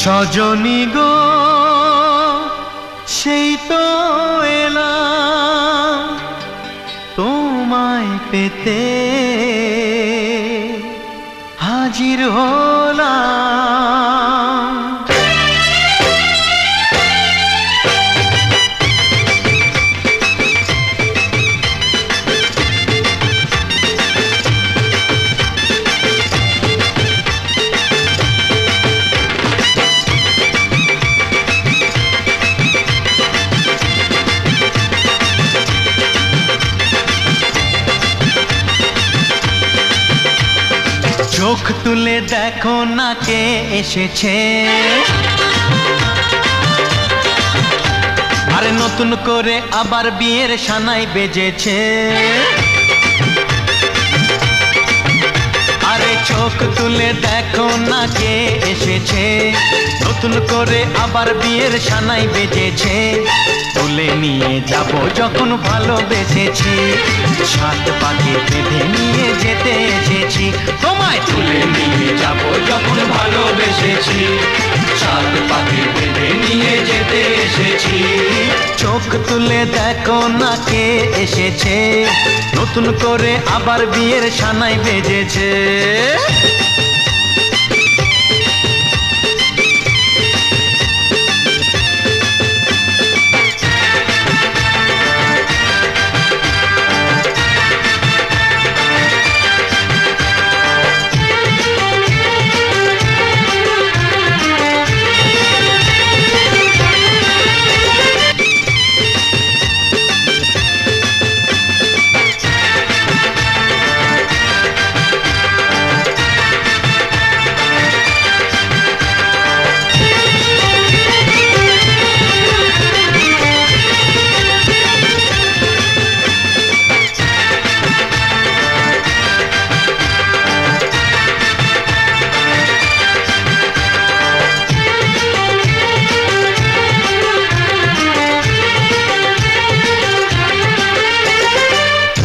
সজনী গো সেই তো এলাম তোমায় পেতে হাজির হলাম। চোখ তুলে দেখো না কে এসেছে, আরে নতুন করে আবার বিয়ের সানাই বেজেছে। আরে চোখ তুলে দেখো না কে এসেছে, নতুন করে আবার বিয়ের সানাই বেজেছে। তুলে নিয়ে যাব যখন ভালোবেসেছি, সাত পাকে বেঁধে নিয়ে যেতে এসেছি। তোমায় তুলে নিয়ে যাব যখন ভালোবেসেছি, সাত পাকে বেঁধে নিয়ে যেতে এসেছি। চোখ তুলে দেখো না কে এসেছে, নতুন করে আবার বিয়ের সানাই বেজেছে।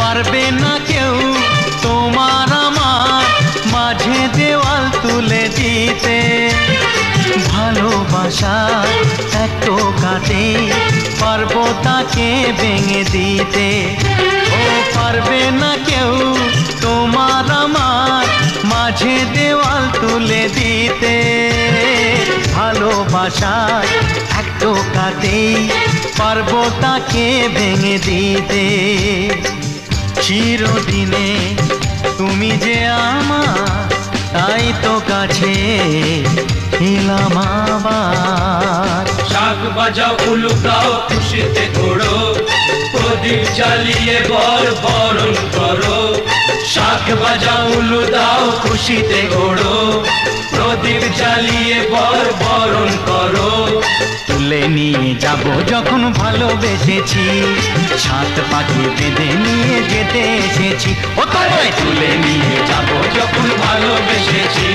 পারবে না কেউ তোমার আমার মাঝে দেওয়াল তুলে দিতে, ভালোবাসা এত কাটে পারবো তাকে ভেঙে দিতে। ও পারবে না কেউ তোমার আমার মাঝে দেওয়াল তুলে দিতে, ভালোবাসা এত কাটে পারবো তাকে ভেঙে দিতে। চিরদিনে তুমি যে আমার, তাই তো কাছে এলাম আবার। শাক বাজাও উলু গাও খুশিতে ঘোড়ো, প্রদীপ জ্বালিয়ে বরণ করো। শাক বাজাও উলু দাও খুশিতে ঘোড়ো, প্রদীপ জ্বালিয়ে বরণ করো। তুলে নিয়ে যাব যখন ভালোবেসেছি, সাত পাখি বেঁধে নিয়ে যেতে এসেছি। ও তোমায় তুলে নিয়ে যাব যখন ভালোবেসেছি,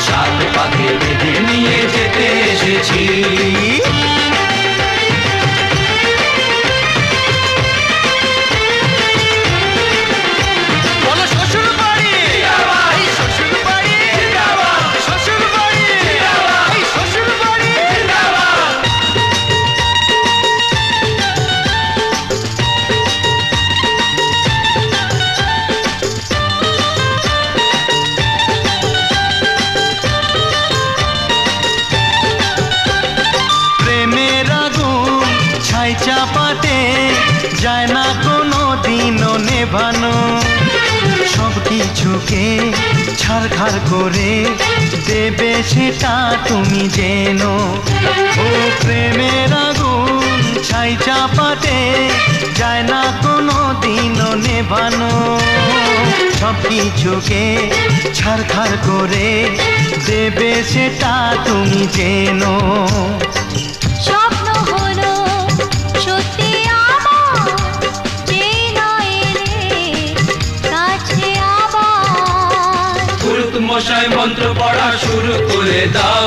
সাত পাখি বেঁধে নিয়ে যেতে এসেছি। চাপাতে যায় না কোনো দিনও নেভানো, সব কিছুকে ছারখার করে দেবে সেটা তুমি জেনো। ও প্রেমের আগুন ছাই চাপাতে যায় না কোনো দিনও নেভানো, সব কিছুকে ছারখার করে দেবে সেটা তুমি জেনো। স্বপ্ন হলো সত্যি আমার, যেই নয় এলে কাছে আবার। পুরুত মশাই মন্ত্র পড়া শুরু করে দাও,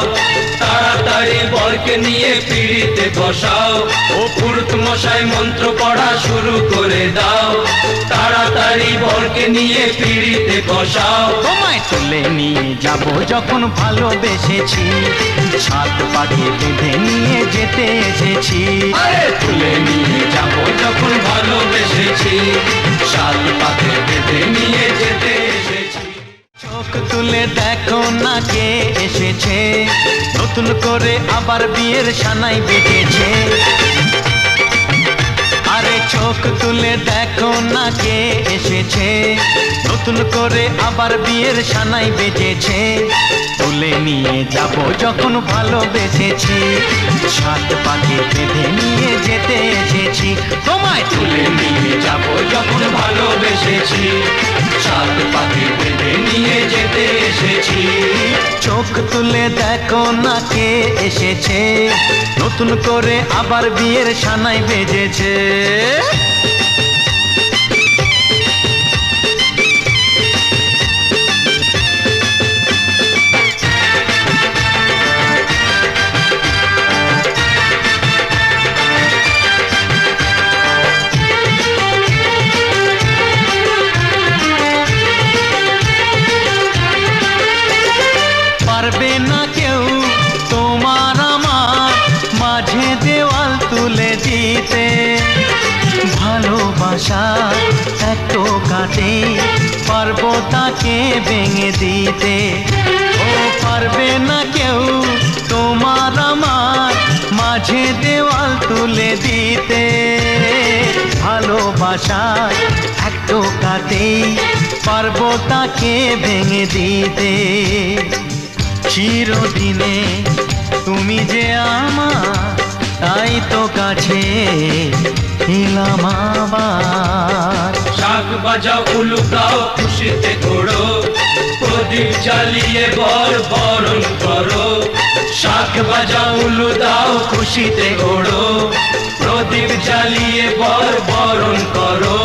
তাড়াতাড়ি বর বরকে নিয়ে পিড়িতে বসাও, ও পুরুত মশাই মন্ত্র পড়া শুরু করে দাও, তাড়াতাড়ি বরকে নিয়ে পিড়িতে বসাও। তোমায় তুলে নিয়ে যাব যখন ভালোবেসেছি, সাত পাকে বেঁধে নিয়ে যেতে এসেছি। আরে তুলে নিয়ে যাব যখন ভালোবেসেছি, সাত পাকে বেঁধে নিয়ে যেতে এসেছি। চোখ তুলে দেখো না কে এসেছে, নতুন করে আবার বিয়ের সানাই বেজেছে। আরে চোখ তুলে দেখো না কে এসেছে, নতুন করে আবার বিয়ের সানাই বেজেছে। তুলে নিয়ে যাব যখন ভালোবেসেছি, সাত পাকে বেঁধে নিয়ে যেতে এসেছি। তোমায় তুলে নিয়ে যাব যখন ভালোবেসেছি, সাত পাকে বেঁধে নিয়ে যেতে এসেছি। চোখ তুলে দেখো না কে এসেছে, নতুন করে আবার বিয়ের সানাই বেজেছে। পারবে না কেউ তোমার আমার মাঝে দেওয়াল তুলে দিতে, ভালোবাসা এত কাটে পারবো তাকে ভেঙে দিতে। ও পারবে না কেউ তোমার আমার মাঝে দেওয়াল তুলে দিতে, ভালোবাসা এত কাটে পারবো তাকে ভেঙে দিতে। চিরদিনে তুমি যে আমার, তাই তো কাছে এলাম আবার। শাক বাজাও উলু দাও খুশিতে ঘোড়ো, প্রদীপ জ্বালিয়ে বর বরণ করো। শাক বাজাও উলু দাও খুশিতে ঘোড়ো, প্রদীপ জ্বালিয়ে বর বরণ করো।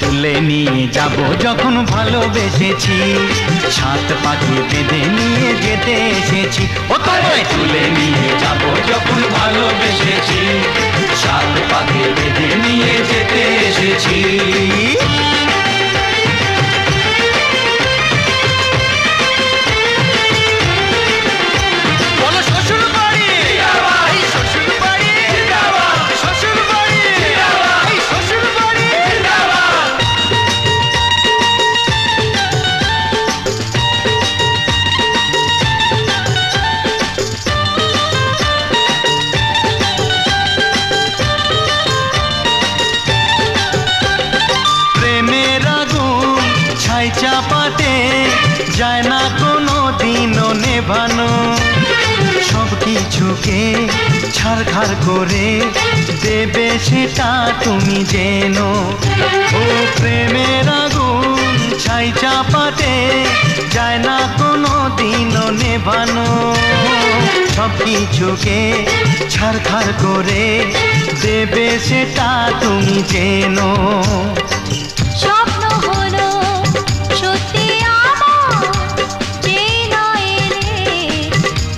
তুলে নিয়ে যাব যখন ভালোবেসেছি, সাত পাখি বেঁধে নিয়ে যেতে এসেছি। ও তোমায় তুলে নিয়ে যাব যখন ভালোবেসেছি, সাত পাকে বেঁধে নিয়ে যেতে এসেছি। বলো শ্বশুর বাড়ি, এই শ্বশুর বাড়ি, শ্বশুর বাড়ি, এই শ্বশুর বাড়ি। প্রেমের আগুন ছাই চাপাতে যায় না কোনো দিনও নেভানো, সব কিছুকে ছাড়খাড় করে দেবে সেটা তুমি জেনো। ও প্রেমের আগুন ছাই চাপাতে যায় না কোনো দিনও নেভানো, সব কিছুকে ছাড়খাড় করে দেবে সেটা তুমি জেনো। স্বপ্ন হলো সত্যি আমার, যেই না এলে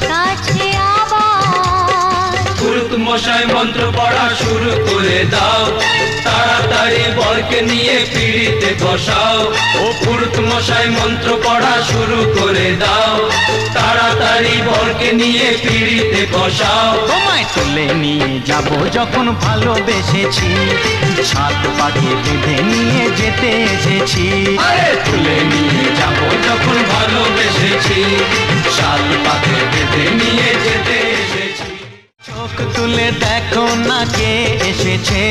কাছে আবার। পুরুত মশাই মন্ত্র পড়া শুরু করে দাও, তাড়াতাড়ি বরকে নিয়ে পিড়িতে বসাও। ও পুরুত মশাই মন্ত্র পড়া শুরু করে দাও, তাড়াতাড়ি বরকে নিয়ে পিড়িতে বসাও। তোমায় তুলে নিয়ে যাব যখন ভালোবেসেছি, সাত পাকে বেঁধে নিয়ে যেতে এসেছি। আরে তুলে নিয়ে যাব যখন ভালোবেসেছি, সাত পাকে বেঁধে নিয়ে যেতে এসেছি। চোখ তুলে দেখো না কে এসেছে,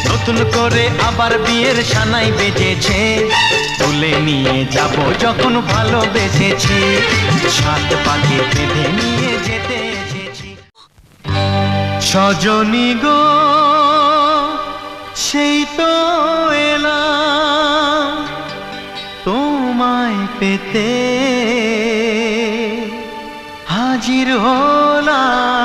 নতুন করে আবার বিয়ের সানাই বেজেছে। তুলে নিয়ে যাব যখন ভালোবেসেছি, সাত পাকে বেঁধে নিয়ে যেতে এসেছি। সজনী গো সেই তো এলাম তোমায় পেতে, হাজির হলাম